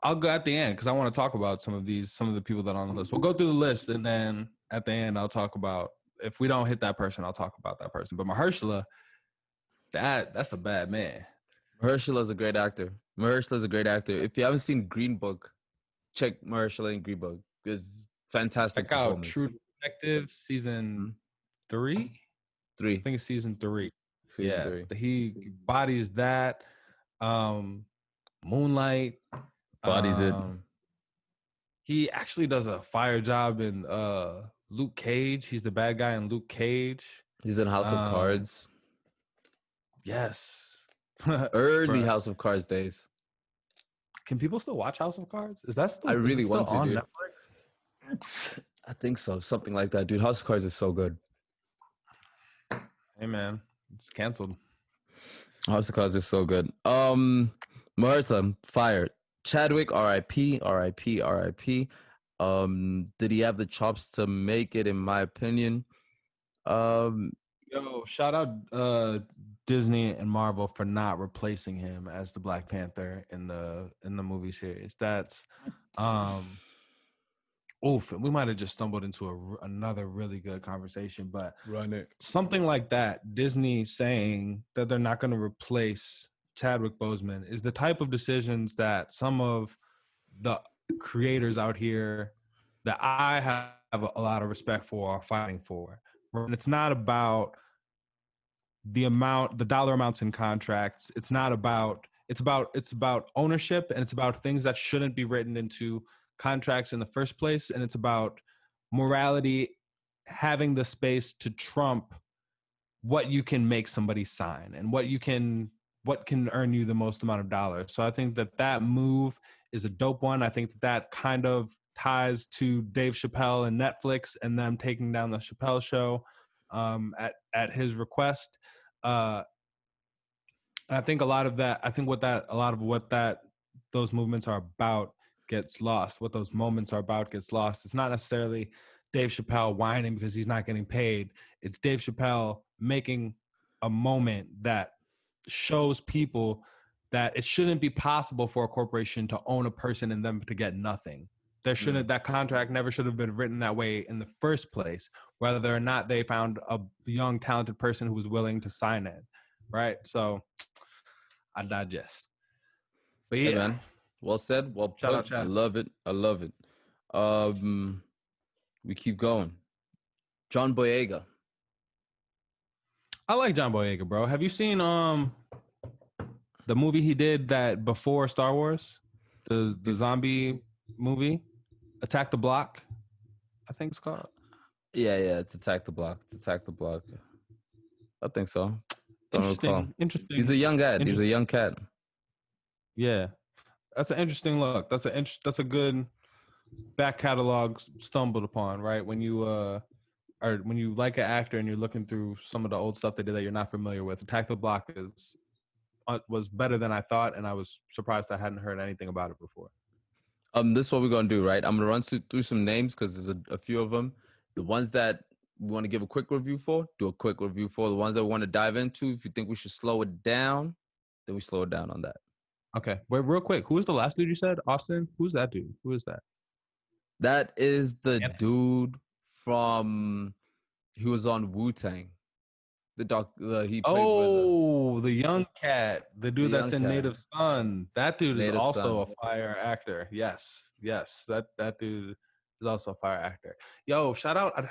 I'll go at the end because I want to talk about some of the people that are on the list. We'll go through the list, and then at the end, I'll talk about if we don't hit that person, I'll talk about that person. But Mahershala, that's a bad man. Mahershala is a great actor. If you haven't seen Green Book, check Mahershala in Green Book. It's fantastic. Check out True Detective season 3. I think it's season 3. Season 3. He bodies that. Moonlight. Bodies it. He actually does a fire job in Luke Cage. He's the bad guy in Luke Cage. He's in House of Cards. Yes. Early House of Cards days. Can people still watch House of Cards? Is that still? I really want to, on dude. Netflix? I think so. Something like that, dude. House of Cards is so good. Hey man, it's canceled. House of Cards is so good. Mahershala, fired. Chadwick, R.I.P. Did he have the chops to make it? In my opinion. Yo, shout out Disney and Marvel for not replacing him as the Black Panther in the movie series. That's oof, we might have just stumbled into another really good conversation, but Run it. something like that, Disney saying that they're not going to replace Chadwick Boseman is the type of decisions that some of the creators out here that I have a lot of respect for are fighting for. And it's not about the dollar amounts in contracts. It's about ownership, and it's about things that shouldn't be written into contracts in the first place, and it's about morality having the space to trump what you can make somebody sign and what can earn you the most amount of dollars. So I think that move is a dope one. I think that kind of ties to Dave Chappelle and Netflix and them taking down the Chappelle show at his request. And I think a lot of what those movements are about gets lost. What those moments are about gets lost. It's not necessarily Dave Chappelle whining because he's not getting paid. It's Dave Chappelle making a moment that shows people that it shouldn't be possible for a corporation to own a person and them to get nothing. That contract never should have been written that way in the first place, whether or not they found a young, talented person who was willing to sign it. Right. So I digest. But yeah, Hey, man. Well said. Well Shout out, put. Chad. I love it. I love it. We keep going. John Boyega. I like John Boyega, bro. Have you seen the movie he did that before Star Wars? The zombie movie? Attack the Block, I think it's called. Yeah, it's Attack the Block. It's Attack the Block. I think so. Don't recall. Interesting. He's a young cat. He's a young cat. Yeah. That's an interesting look. That's a good back catalog stumbled upon, right? When you when you like an actor and you're looking through some of the old stuff they did that you're not familiar with. Attack the Block was better than I thought, and I was surprised I hadn't heard anything about it before. This is what we're gonna do, right? I'm gonna run through some names because there's a few of them. The ones that we want to give a quick review for, do a quick review for. The ones that we want to dive into, if you think we should slow it down, then we slow it down on that. Okay. Wait, real quick. Who was the last dude you said? Austin? Who's that dude? Who is that? That is the Anthony. dude from he was on Wu-Tang. He played with The young cat, the dude The that's young in cat. Native Son. That dude is Native also Son. a fire actor. Yes, that dude is also a fire actor. Yo, shout out! I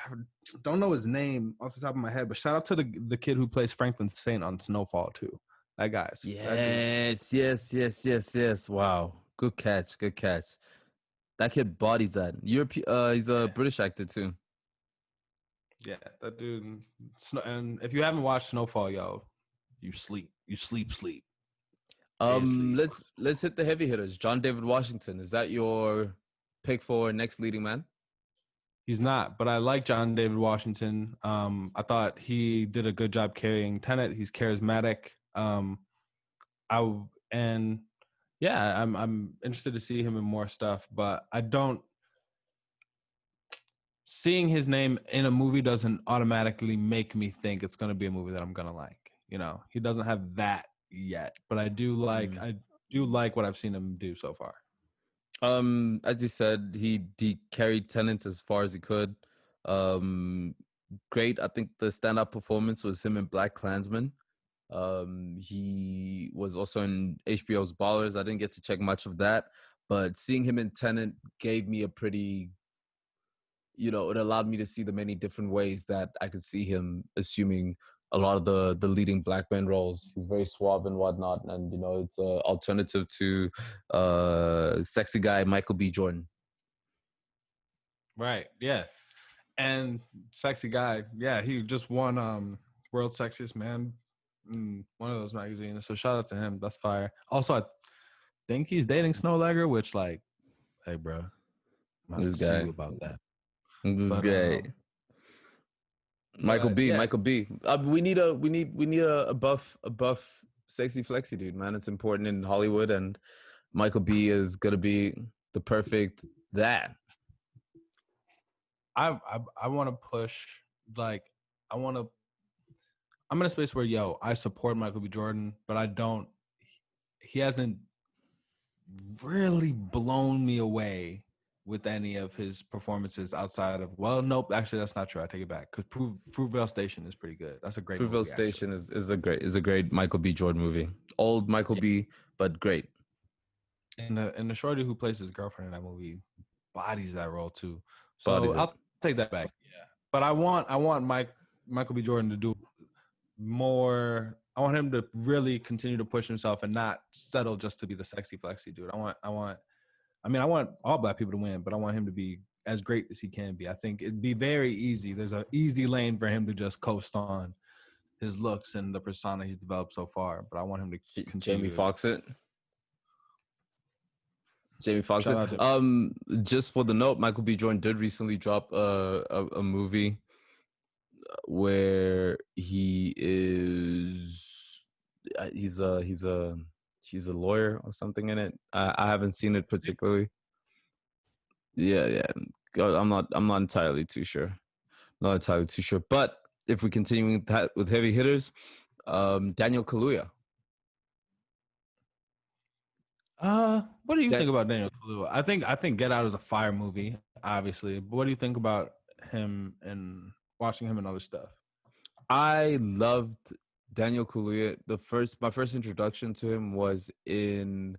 don't know his name off the top of my head, but shout out to the kid who plays Franklin Saint on Snowfall too. That guy's Yes. Wow, good catch. That kid bodies that. He's a British actor too. Yeah, that dude. And if you haven't watched Snowfall, yo, you sleep. Let's hit the heavy hitters. John David Washington. Is that your pick for next leading man? He's not, but I like John David Washington. I thought he did a good job carrying Tenet. He's charismatic. I'm interested to see him in more stuff, but I don't. Seeing his name in a movie doesn't automatically make me think it's going to be a movie that I'm going to like. You know, he doesn't have that yet, but I do like what I've seen him do so far. As you said, he carried Tenet as far as he could. Great. I think the standout performance was him in Black Klansman. He was also in HBO's Ballers. I didn't get to check much of that, but seeing him in Tenet gave me a pretty, it allowed me to see the many different ways that I could see him assuming a lot of the leading black man roles. He's very suave and whatnot, and it's an alternative to sexy guy Michael B. Jordan. Right. Yeah. And sexy guy. Yeah, he just won World's Sexiest Man in one of those magazines. So shout out to him. That's fire. Also, I think he's dating Snowlegger, which hey, bro, I'm This to see guy. you about that. This guy. Michael B. Yeah. Michael B. We need a buff sexy flexy dude, man. It's important in Hollywood, and Michael B. is gonna be the perfect that. I want to push I'm in a space where I support Michael B. Jordan, but he hasn't really blown me away with any of his performances outside of nope, actually that's not true. I take it back because Fruitvale Station is pretty good. That's a great Fruitvale movie. Station is a great Michael B. Jordan movie. Old Michael B. but great. And the shorty who plays his girlfriend in that movie bodies that role too. Bodies So it. I'll take that back. Yeah, but I want Michael B. Jordan to do more. I want him to really continue to push himself and not settle just to be the sexy flexy dude. I want all black people to win, but I want him to be as great as he can be. I think it'd be very easy. There's an easy lane for him to just coast on his looks and the persona he's developed so far. But I want him to continue. Jamie Foxx it. Jamie Foxx. Shout out Just for the note, Michael B. Jordan did recently drop a movie where he is he's a lawyer or something in it. I haven't seen it particularly. Yeah. I'm not entirely too sure. Not entirely too sure. But if we continue with that with heavy hitters, Daniel Kaluuya. What do you think about Daniel Kaluuya? I think Get Out is a fire movie, obviously. But what do you think about him and watching him and other stuff? I loved Daniel Kaluuya. My first introduction to him was in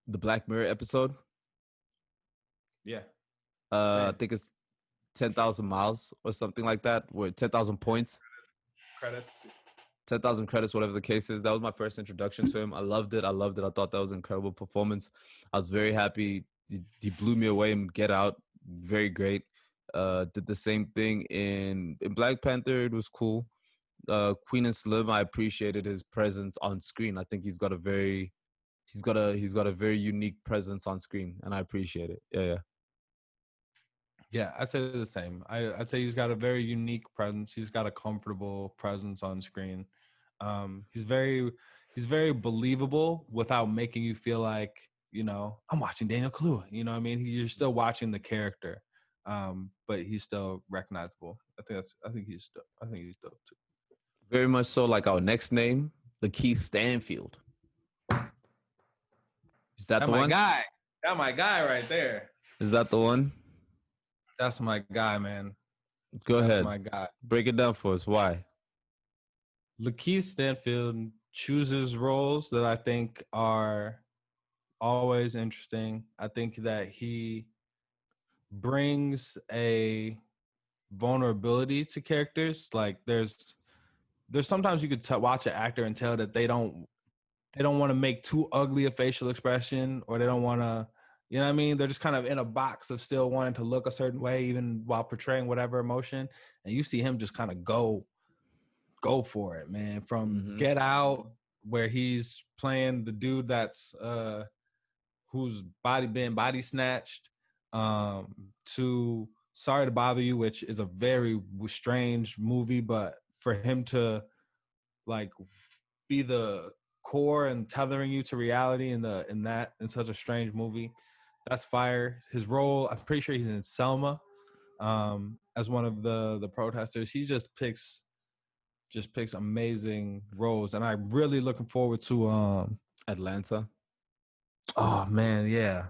the Black Mirror episode. Yeah. I think it's 10,000 miles or something like that, where 10,000 points. Credits. 10,000 credits, whatever the case is. That was my first introduction to him. I loved it. I thought that was an incredible performance. I was very happy. He blew me away in Get Out. Very great. Did the same thing in Black Panther. It was cool. Queen and Slim, I appreciated his presence on screen. I think he's got a very unique presence on screen, and I appreciate it. Yeah, I'd say the same. I'd say he's got a very unique presence. He's got a comfortable presence on screen. He's very believable without making you feel like, I'm watching Daniel Kaluuya. You know what I mean? You're still watching the character, but he's still recognizable. I think he's dope too. Very much so. Like our next name, Lakeith Stanfield. Is that the one? Guy. That's my guy right there. Is that the one? That's my guy, man. Go ahead. My guy. Break it down for us. Why? Lakeith Stanfield chooses roles that I think are always interesting. I think that he brings a vulnerability to characters. Like there's sometimes you could watch an actor and tell that they don't want to make too ugly a facial expression, or they don't want to, you know what I mean? They're just kind of in a box of still wanting to look a certain way, even while portraying whatever emotion. And you see him just kind of go for it, man. From Get Out, where he's playing the dude that's whose body snatched, to Sorry to Bother You, which is a very strange movie, but for him to like be the core and tethering you to reality in such a strange movie, that's fire. His role, I'm pretty sure he's in Selma, as one of the protesters. He just picks amazing roles, and I'm really looking forward to Atlanta. Oh man, yeah.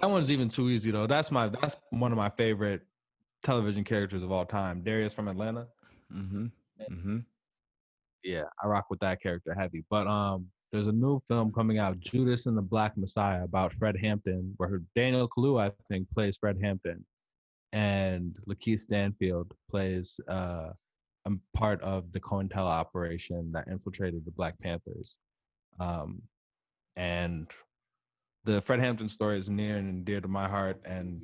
That one's even too easy though. That's one of my favorite television characters of all time. Darius from Atlanta. Yeah, I rock with that character heavy. But there's a new film coming out, Judas and the Black Messiah, about Fred Hampton, where Daniel Kaluuya, I think, plays Fred Hampton, and Lakeith Stanfield plays a part of the COINTEL operation that infiltrated the Black Panthers. And the Fred Hampton story is near and dear to my heart, and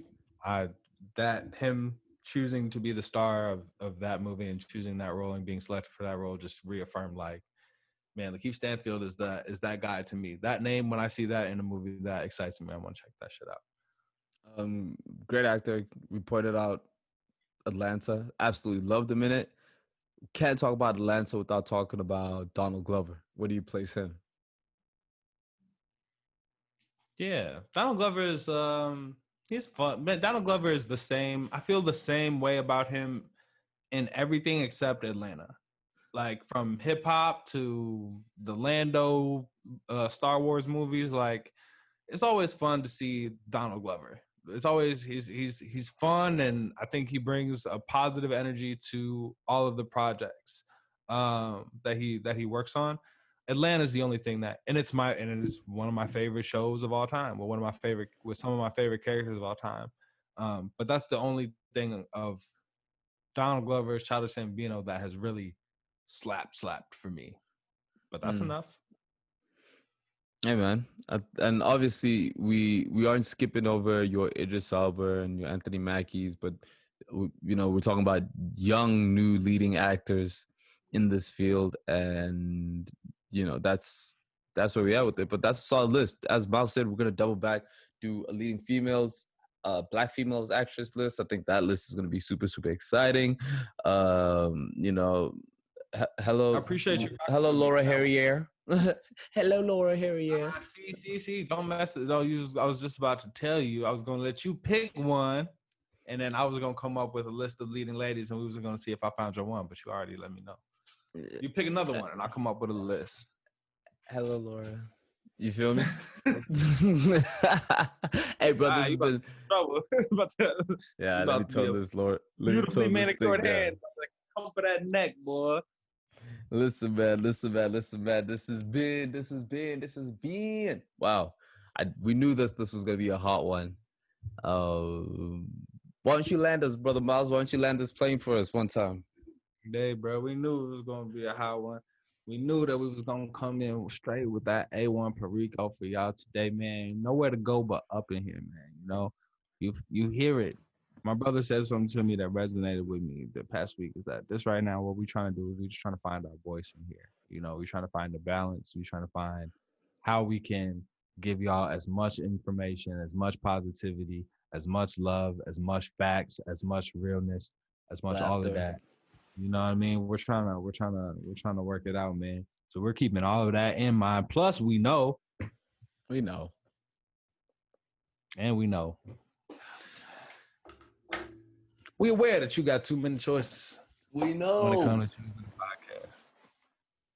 him choosing to be the star of that movie and choosing that role and being selected for that role just reaffirmed, like, man, Lakeith Stanfield is that guy to me. That name, when I see that in a movie, that excites me. I want to check that shit out. Great actor. We pointed out Atlanta. Absolutely loved him in it. Can't talk about Atlanta without talking about Donald Glover. Where do you place him? Yeah, Donald Glover is he's fun. Man, Donald Glover is the same. I feel the same way about him in everything except Atlanta. Like from hip hop to the Lando Star Wars movies, like it's always fun to see Donald Glover. It's always he's fun, and I think he brings a positive energy to all of the projects that he works on. Atlanta's the only thing that, and it is one of my favorite shows of all time. Well, with some of my favorite characters of all time. But that's the only thing of Donald Glover's Childish Gambino that has really slapped for me. But that's enough. Hey man, and obviously we aren't skipping over your Idris Elba and your Anthony Mackies, but we're talking about young new leading actors in this field, and that's where we are with it. But that's a solid list. As Miles said, we're gonna double back, do a leading females, black females actress list. I think that list is gonna be super super exciting. Hello, I appreciate you. Hello, Laura Harrier. Hello, Laura Harrier. See. Don't mess it. I was just about to tell you. I was going to let you pick one, and then I was going to come up with a list of leading ladies, and we was going to see if I found your one. But you already let me know. You pick another one, and I'll come up with a list. Hello, Laura. You feel me? Hey, bro, this has been trouble. Yeah, let me tell this, Laura. Beautifully manicured hand. Come for that neck, boy. Listen, man. This has been. Wow, we knew that this was gonna be a hot one. Why don't you land us, brother Miles? Why don't you land this plane for us one time? Hey, bro, we knew it was gonna be a hot one. We knew that we was gonna come in straight with that A1 Perico for y'all today, man. Nowhere to go but up in here, man. You hear it. My brother said something to me that resonated with me the past week, is that this right now, what we're trying to do is we're just trying to find our voice in here. We're trying to find the balance. We're trying to find how we can give y'all as much information, as much positivity, as much love, as much facts, as much realness, as much all of that. You know what I mean? We're trying to work it out, man. So we're keeping all of that in mind. Plus, we know. We're aware that you got too many choices. We know. When it comes to choosing the podcast.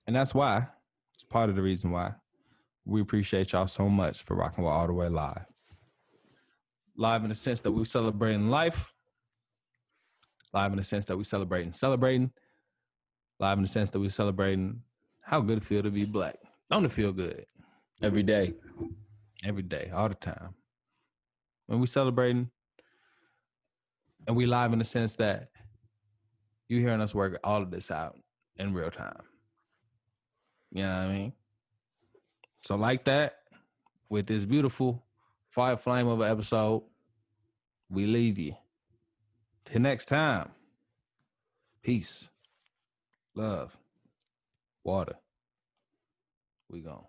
And that's why, it's part of the reason why we appreciate y'all so much for rocking with All the Way Live. Live in the sense that we're celebrating life. Live in the sense that we're celebrating. Live in the sense that we're celebrating how good it feels to be black. Don't it feel good? Every day, all the time. When we celebrating, and we live in the sense that you hearing us work all of this out in real time. You know what I mean? So like that, with this beautiful fire flame of an episode, we leave you. Till next time, peace, love, water. We gone.